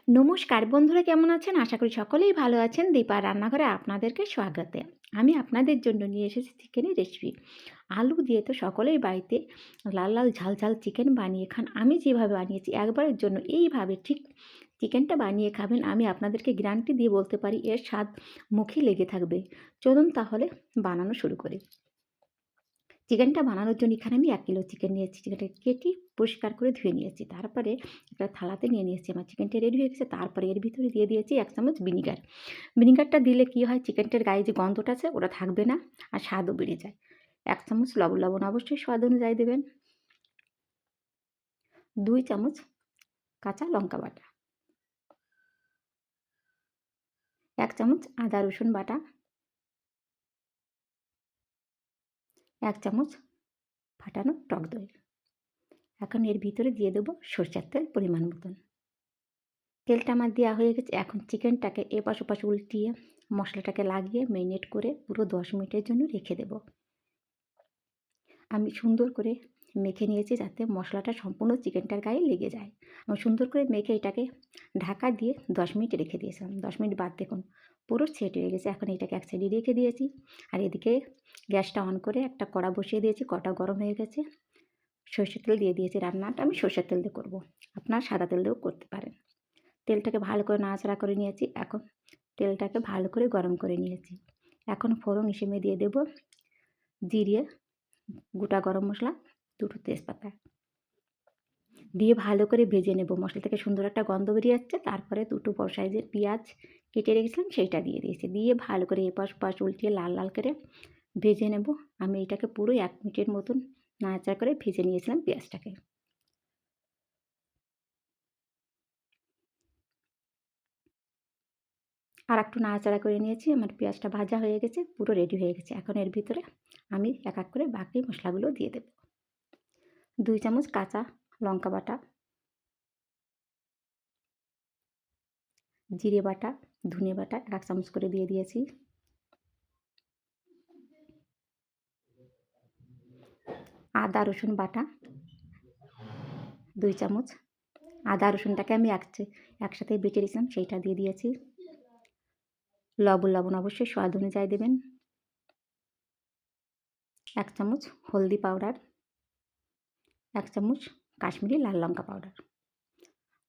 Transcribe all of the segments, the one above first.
নমস্কার বন্ধুরা, কেমন আছেন? আশা করি সকলেই ভালো আছেন। দীপার রান্নাঘরে আপনাদেরকে স্বাগতে। আমি আপনাদের জন্য নিয়ে এসেছি চিকেনের রেসিপি। আলু দিয়ে তো সকলেই বাড়িতে লাল লাল ঝাল ঝাল চিকেন বানিয়ে খান। আমি যেভাবে বানিয়েছি একবারের জন্য এইভাবে ঠিক চিকেনটা বানিয়ে খাবেন। আমি আপনাদেরকে গ্যারান্টি দিয়ে বলতে পারি এর স্বাদ মুখে লেগে থাকবে। চলুন তাহলে বানানো শুরু করি। চিকেনটা বানানোর জন্য এখানে আমি ১ কিলো চিকেন নিয়েছি। চিকেনটাকে কেটে পরিষ্কার করে ধুয়ে নিয়েছি। তারপরে একটা থালাতে নিয়ে নিয়েছি। আমার চিকেনটা রেডি হয়ে গেছে। তারপরে এর ভিতরে দিয়ে দিয়েছি ১ চামচ ভিনিগার। ভিনিগারটা দিলে কী হয়, চিকেনটার গায়ে যে গন্ধটা আছে ওটা থাকবে না, আর স্বাদও বেড়ে যায়। ১ চামচ লবণ, লবণ অবশ্যই স্বাদ অনুযায়ী দেবেন। ২ চামচ কাঁচা লঙ্কা বাটা, ১ চামচ আদা রসুন বাটা, ১ চামচ ফাটানো টক দই। এখন এর ভিতরে দিয়ে দেবো সরষের তেল পরিমাণ মতন। তেলটা আমার দেওয়া হয়ে গেছে। এখন চিকেনটাকে এপাশ ওপাশ উল্টিয়ে মশলাটাকে লাগিয়ে ম্যারিনেট করে পুরো ১০ মিনিটের জন্য রেখে দেব। আমি সুন্দর করে মেখে নিয়েছি যাতে মশলাটা সম্পূর্ণ চিকেনটার গায়ে লেগে যায়। আমি সুন্দর করে মেখে এটাকে ঢাকা দিয়ে ১০ মিনিট রেখে দিয়েছিলাম। ১০ মিনিট বাদ দেখুন পুরো সেট হয়ে গেছে। এখন এটাকে এক সাইডে রেখে দিয়েছি। আর এদিকে গ্যাসটা অন করে একটা কড়া বসিয়ে দিয়েছি। কড়া গরম হয়ে গেছে। সরষের তেল দিয়ে দিয়েছি। রান্নাটা আমি সরষের তেল দিয়ে করব। আপনারা সাদা তেল দিয়েও করতে পারেন। তেলটাকে ভালো করে নাড়াচাড়া করে নিয়েছি। এখন তেলটাকে ভালো করে গরম করে নিয়েছি। এখন ফোড়ন হিসেবে দিয়ে দেব জিরে, গোটা গরম মশলা, ২টো তেজপাতা দিয়ে ভালো করে ভেজে নেব। মশলা থেকে সুন্দর একটা গন্ধ বেরিয়ে যাচ্ছে। তারপরে ২টো বড় সাইজের পেঁয়াজ কেটে রেখেছিলাম সেইটা দিয়ে দিয়েছি। দিয়ে ভালো করে এপাশ ওপাশ উল্টিয়ে লাল লাল করে ভেজে নেব। আমি এটাকে পুরো ১ মিনিটের মতন নাড়াচাড়া করে ভেজে নিয়েছিলাম পেঁয়াজটাকে। আরেকটু নাড়াচাড়া করে নিয়েছি। আমার পেঁয়াজটা ভাজা হয়ে গেছে, পুরো রেডি হয়ে গেছে। এখন এর ভিতরে আমি এক এক করে বাকি মশলাগুলো দিয়ে দেব। ২ চামচ কাঁচা লঙ্কা বাটা, জিরে বাটা, ধনে বাটা ১ চামচ করে দিয়ে দিয়েছি। আদা রসুন বাটা ২ চামচ। আদা রসুনটাকে আমি একসাথে বেটে রেখেছিলাম সেইটা দিয়ে দিয়েছি। লবণ অবশ্যই স্বাদ অনুযায়ী দেবেন। ১ চামচ হলদি পাউডার, ১ চামচ কাশ্মীরি লাল লঙ্কা পাউডার।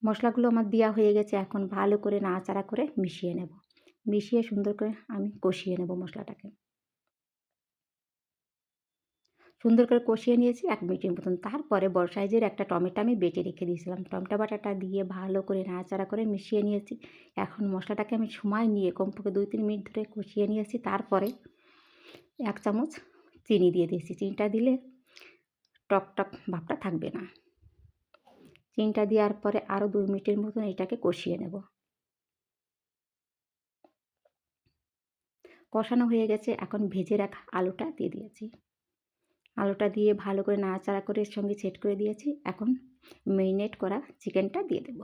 মশলাগুলো আমার দেওয়া হয়ে গেছে। এখন ভালো করে নাড়াচাড়া করে মিশিয়ে নেব। মিশিয়ে সুন্দর করে আমি কষিয়ে নেব মশলাটাকে। সুন্দর করে কষিয়ে নিয়েছি ১ মিনিটের মতন। তারপরে বড় সাইজের একটা টমেটো আমি বেটে রেখে দিয়েছিলাম। টমেটো বাটাটা দিয়ে ভালো করে নাড়াচাড়া করে মিশিয়ে নিয়েছি। এখন মশলাটাকে আমি সময় নিয়ে কমপক্ষে ২-৩ মিনিট ধরে কষিয়ে নিয়েছি। তারপরে ১ চামচ চিনি দিয়ে দিয়েছি। চিনিটা দিলে টক ভাবটা থাকবে না। চিনিটা দেওয়ার পরে আরও ২ মিনিটের মতন এটাকে কষিয়ে নেব। কষানো হয়ে গেছে। এখন ভেজে রাখা আলুটা দিয়ে দিয়েছি। আলুটা দিয়ে ভালো করে নাড়াচাড়া করে এর সঙ্গে সেট করে দিয়েছি। এখন ম্যারিনেট করা চিকেনটা দিয়ে দেব।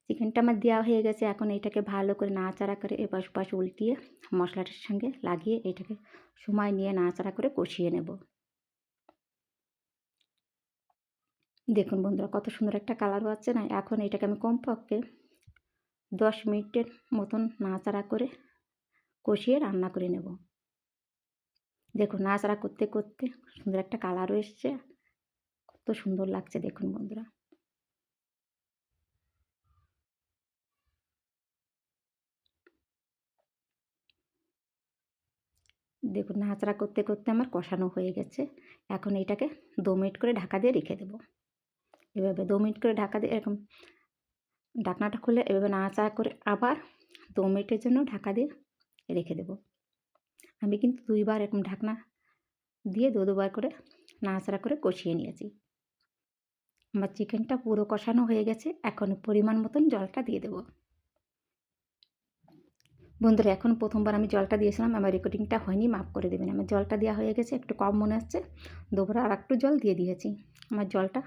চিকেনটা আমার দেওয়া হয়ে গেছে। এখন এটাকে ভালো করে নাড়াচাড়া করে এপাশ ওপাশ উল্টিয়ে মশলাটার সঙ্গে লাগিয়ে এটাকে সময় নিয়ে নাড়াচাড়া করে কষিয়ে নেব। দেখুন বন্ধুরা কত সুন্দর একটা কালার হচ্ছে না? এখন এটাকে আমি কমপক্ষে ১০ মিনিটের মতন নাড়াচাড়া করে কষিয়ে রান্না করে নেব। দেখুন নাড়াচাড়া করতে করতে সুন্দর একটা কালারও এসছে। কত সুন্দর লাগছে দেখুন বন্ধুরা। দেখুন নাড়াচাড়া করতে করতে আমার কষানো হয়ে গেছে। এখন এটাকে ২ মিনিট করে ঢাকা দিয়ে রেখে দেব। এভাবে ২ মিনিট করে ঢাকা দিয়ে এরকম ঢাকনাটা খুলে এভাবে নাড়াচাড়া করে আবার ২ মিনিটের জন্য ঢাকা দিয়ে রেখে দেব। আমি কিন্তু ২ বার এরকম ঢাকনা দিয়ে ২ বার করে নাড়াচাড়া করে কষিয়ে নিয়েছি। আমার চিকেনটা পুরো কষানো হয়ে গেছে। এখন পরিমাণ মতন জলটা দিয়ে দেব। বন্ধুরা এখন প্রথমবার আমি জলটা দিয়েছিলাম, আমার রেকর্ডিংটা হয়নি, মাফ করে দেবেন। আমার জলটা দেওয়া হয়ে গেছে, একটু কম মনে হচ্ছে। দুপুরে আরেকটু জল দিয়ে দিয়েছি। আমার জলটা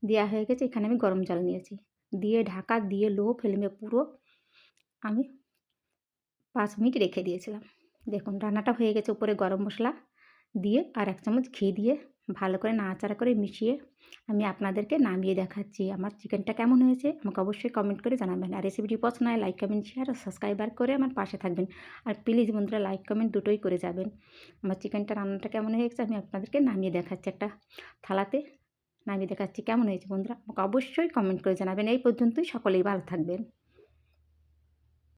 দেওয়া হয়ে গেছে। এখানে আমি গরম জল নিয়েছি। দিয়ে ঢাকা দিয়ে লো ফ্লেমে পুরো আমি ৫ মিনিট রেখে দিয়েছিলাম। দেখুন রান্নাটা হয়ে গেছে। উপরে গরম মশলা দিয়ে আর ১ চামচ ঘি দিয়ে ভালো করে নাড়াচাড়া করে মিশিয়ে আমি আপনাদেরকে নামিয়ে দেখাচ্ছি। আমার চিকেনটা কেমন হয়েছে আমাকে অবশ্যই কমেন্ট করে জানাবেন। আর রেসিপিটি পছন্দ হয় লাইক, কমেন্ট, শেয়ার আর সাবস্ক্রাইবার করে আমার পাশে থাকবেন। আর প্লিজ বন্ধুরা লাইক, কমেন্ট দুটোই করে যাবেন। আমার চিকেনটা রান্নাটা কেমন হয়েছে আমি আপনাদেরকে নামিয়ে দেখাচ্ছি। একটা থালাতে নামিয়ে দেখাচ্ছি কেমন হয়েছে বন্ধুরা। আমাকে অবশ্যই কমেন্ট করে জানাবেন। এই পর্যন্তই, সকলেই ভালো থাকবেন।